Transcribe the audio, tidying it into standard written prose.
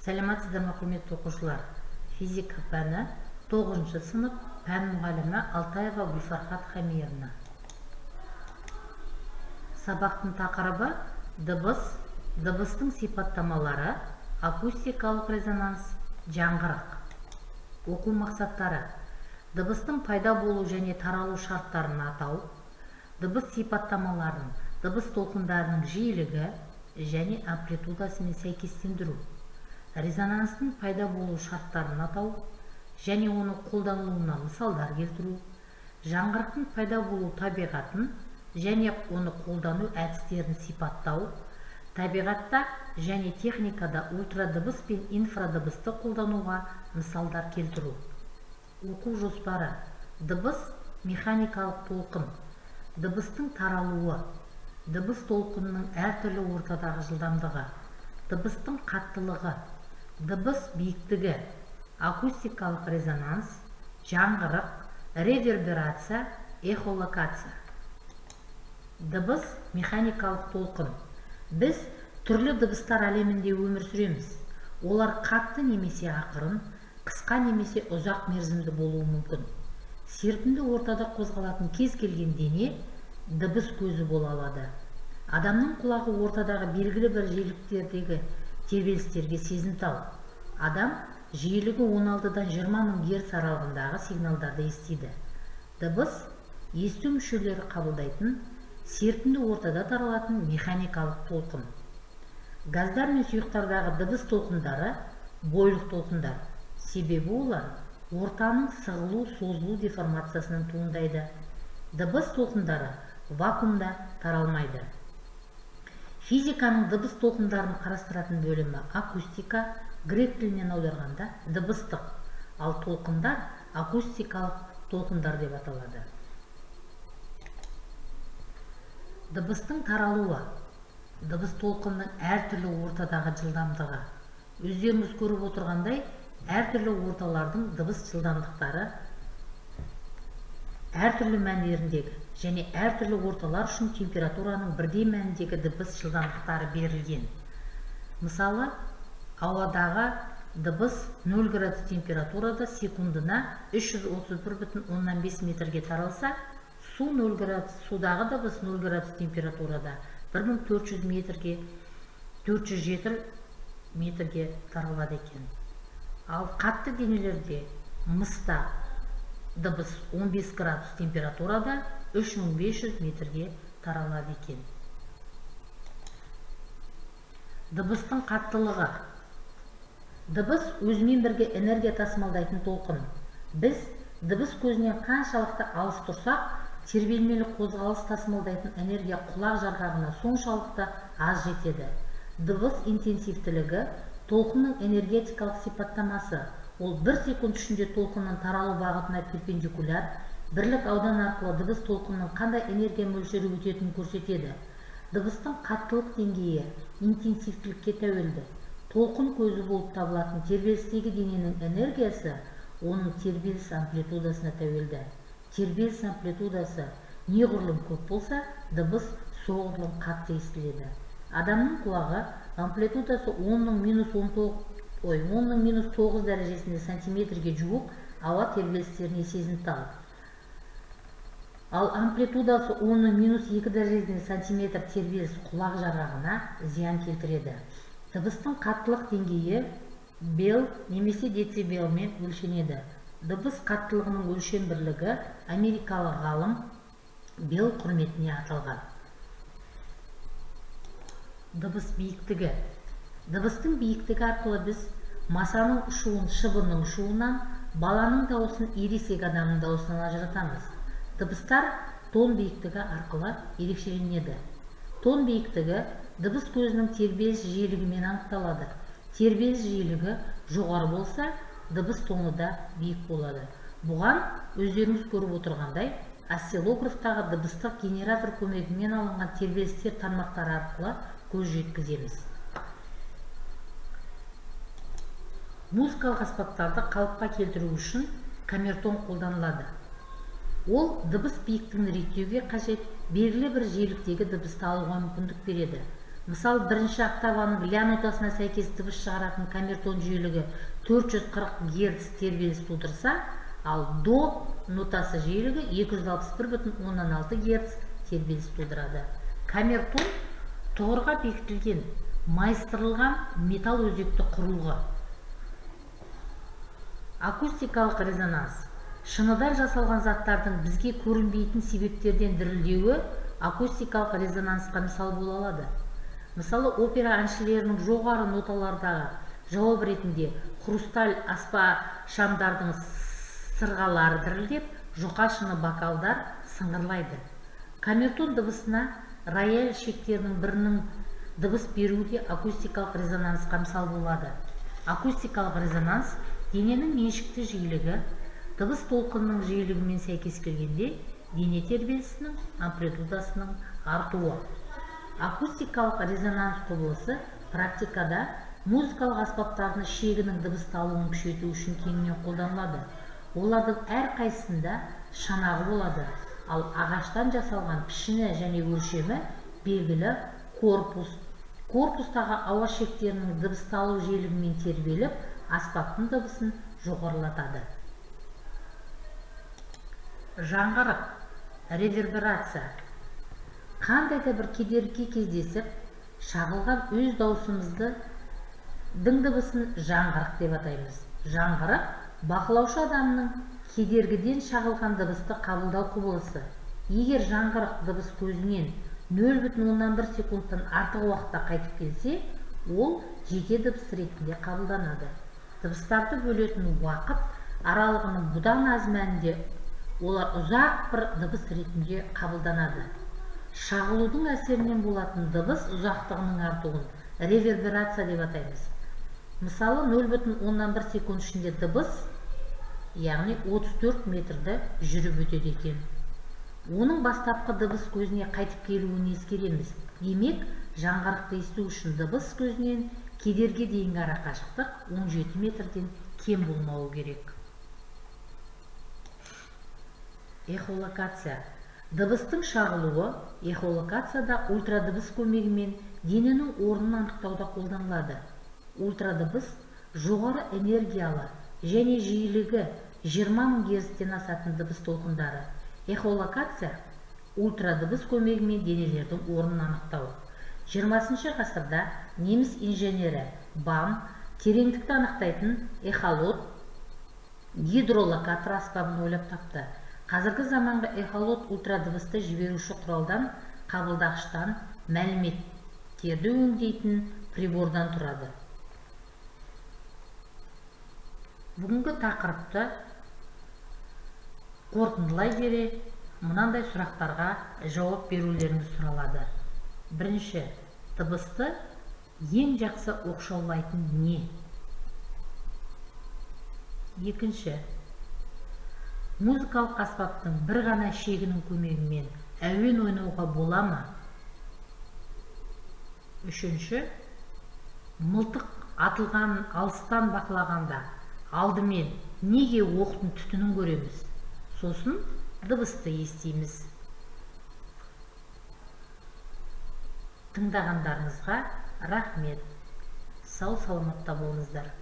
Сәлеметсіздер ме, құрметті оқушылар? Физика пәні 9 сынып пән мұғалімі Алтаева Гүлфархат Хамировна. Сабақтың тақырыбы дыбыс, дыбыстың сипаттамалары, акустикалық резонанс, жаңғырық. Оқу мақсаттары: дыбыстың пайда болу және таралу шарттарын атау, дыбыс сипаттамаларын, дыбыс толқындарының жиілігі және амплитудасымен сәйкестендіру, резонанстың пайда болу шарттарын атау және оны қолданылуына мысалдар келтіру, жаңғырықтың пайда болу табиғатын және оны қолдану әдістерін сипаттау, табиғатта және техникада ультрадыбыс пен инфрадыбысты қолдануға мысалдар келтіру. Оқу жоспары: дыбыс механикалық толқын, дыбыстың таралуы, дыбыс толқынының әртүрлі ортадағы жылдамдығы, дыбыстың қаттылығы, дыбыс биіктігі, акустикалық резонанс, жаңғырық, реверберация, эхолокация. Дыбыс механикалық толқын. Біз түрлі дыбыстар әлемінде өмір сүреміз. Олар қатты немесе ақырын, қысқа немесе ұзақ мерзімді болуы мүмкін. Серпінді ортада қозғалатын кез келген дене дыбыс көзі бола алады. Адамның құлағы ортадағы белгілі бір жиіліктердегі тербелістерге сезімтал. Адам жиілігі 16-дан 20 мың герц аралығындағы сигналдарды естиді. Дыбыс есту мүшелері қабылдайтын, серпінді ортада таралатын механикалық толқын. Газдар мен сұйықтардағы дыбыс толқындары бойлық толқындар. Себебі олар ортаның сығылу, созылу деформациясынан туындайды. Дыбыс толқындары вакуумда таралмайды. Физиканың дыбыс толқындарын қарастыратын бөлімі акустика, грек тілінен аударғанда дыбыстық, ал толқындар акустикалық толқындар деп аталады. Дыбыстың таралуы. Дыбыс толқынның әртүрлі ортадағы жылдамдығы. Өздеріңіз көріп отырғандай, әртүрлі орталардың дыбыс жылдамдықтары әртүрлі мәндеріндегі және әртүрлі орталар үшін температураның бірдей мәніндегі дыбыс жылдамдықтары берілген. Мысалы, ауадағы дыбыс 0 градус температурада секундына 331,5 метрге таралса, судағы дыбыс 0 градус температурада 1407 метрге таралады екен. Ал қатты денелерде мыста дыбыс 15 градус температурада 3500 метрге таралады екен. Дыбыстың қаттылығы. Дыбыс өзімен бірге энергия тасымалдайтын толқын. Біз дыбыс көзінен қаншалықты алыс тұрсақ, тербелмелі қозғалыс тасымалдайтын энергия құлақ жарғағына соншалықты аз жетеді. Дыбыс интенсивтілігі толқынның энергетикалық сипаттамасы. Ол 1 секунд ішінде толқынның таралу бағытына перпендикуляр, бірлік аудан арқылы дыбыс толқынның қандай энергия мөлшері өтетінін көрсетеді. Дыбыстың қаттылық деңгейі интенсивтілікке тәуелді. Толқын көзі болып табылатын тербелістегі дененің энергиясы оның тербеліс амплитудасына тәуелді. Тербеліс амплитудасы неғұрлым көп болса, дыбыс соғұрлым қатты естіледі. Адамның құлағы амплитудасы 10-9 дәрежесінде сантиметрге жуық ауа тербелістеріне сезімтал. Ал амплитудасы 10-2 дәрежесінде сантиметр тербеліс құлақ жарғағына зиян келтіреді. Дыбыстың қаттылық деңгейі бел немесе децибелмен өлшенеді. Дыбыс қаттылығының өлшем бірлігі америкалық ғалым бел құрметіне аталған. Дыбыс биіктігі. Дыбыстың биіктігі арқылы біз масаның ұшуын шыбынның ұшуынан, баланың дауысын ересек адамның дауысынан ажыратамыз. Дыбыстар тон биіктігі арқылы ерекшеленеді. Тон биіктігі дыбыс көзінің тербеліс жиілігімен анықталады. Тербеліс жиілігі жоғары болса, дыбыс тоны да биік болады. Бұған өздеріңіз көріп отырғандай, осциллографтағы дыбыстық генератор көмегімен алынған тербелістер тармақтары арқылы көз жеткіземіз. Музыкалық аспаптарды қалыпқа келтіру үшін камертон қолданылады. Ол дыбыс биіктігін реттеуге қажет белгілі бір жиіліктегі дыбысты алуға мүмкіндік береді. Мысалы, бірінші октаваның ля нотасына сәйкес дыбыс шығаратын камертон жиілігі 440 Гц тербеліс тудырса, ал до нотасы жиілігі 261,6 Гц тербеліс тудырады. Камертон тұғырға бекітілген майыстырылған металл өзекті құрылғы. Акустикалық резонанс. Шыныдан жасалған заттардың бізге көрінбейтін себептерден дірілдеуі акустикалық резонансқа мысал бола алады. Мысалы, опера әншілерінің жоғары ноталардағы жауап ретінде хрусталь аспа шамдардың сырғалары дірілдеп, жұқа шыны бокалдар сыңғырлайды. Камертон дыбысына рояль шектерінің бірінің дыбыс беруі акустикалық резонансқа мысал болады. Акустикалық резонанс дененің меншікті жиілігі дыбыс толқынының жиілігімен сәйкес келгенде дене тербелісінің амплитудасының артуы. Акустикалық резонанс құбылысы практикада музыкалық аспаптардың шегінің дыбысталуын күшейту үшін кеңінен қолданылады. Олардың әрқайсысында шанағы болады, ал ағаштан жасалған пішіні және өлшемі белгілі корпус. Корпустағы ауа шектерінің дыбысталу жиілігімен тербеліп, аспаптың дыбысын жоғарылатады. Жаңғырық, реверберация. Қандай да бір кедергі кездесіп, шағылған өз даусымызды дыбысын жаңғырық деп атаймыз. Жаңғырық бақылаушы адамның кедергіден шағылған дыбысты қабылдау құбылысы. Егер жаңғырық дыбыс көзінен 0,1 секундтан артық уақытта қайтып келсе, ол жеке дыбыс ретінде қабылданады. Дыбыстарды бөлетін уақыт аралығының бұдан аз мәнінде олар ұзақ бір дыбыс ретінде қабылданады. Шағылудың әсерінен болатын дыбыс ұзақтығының артуын реверберация деп атаймыз. Мысалы, 0,1 секунд ішінде дыбыс, яғни 34 метрді жүріп өтеді екен. Оның бастапқы дыбыс көзіне қайтып келуін ескереміз. Демек, жаңғырықты есту үшін дыбыс көзінен кедерге дейінгі арақашықтық 17 метрден кем болмауы керек. Эхолокация. Дыбыстың шағылуы эхолокацияда ультрадыбыс көмегімен дененің орнын анықтауда қолданылады. Ультрадыбыс жоғары энергиялы және жиілігі 20 000 Гц-тен асатын дыбыс толқындары. Эхолокация ультрадыбыс көмегімен денелердің орнын анықтау. 20 ғасырда неміс инженері Бам тереңдікті анықтайтын эхолот гидролокатор аспабын ойлап тапты. Қазіргі заманғы эхолот ультрадыбысты жіберуші құралдан, қабылдағыштан, мәліметтерді өңдейтін прибордан тұрады. Бүгінгі тақырыпты қорытындылай бере, мынандай сұрақтарға жауап берулеріңіз сұралады. Бірінші, дыбысты ең жақсы оқшаулайтын не? Екінші, музыкалық аспаптың бір ғана шегінің көмегімен әуен ойнауға бола ма? Үшінші, мылтық атылған алыстан бақылағанда алдымен неге оқтың түтінін көреміз? Сосын дыбысты естиміз. Тыңдағандарыңызға рахмет. Сау саламатта болыңыздар.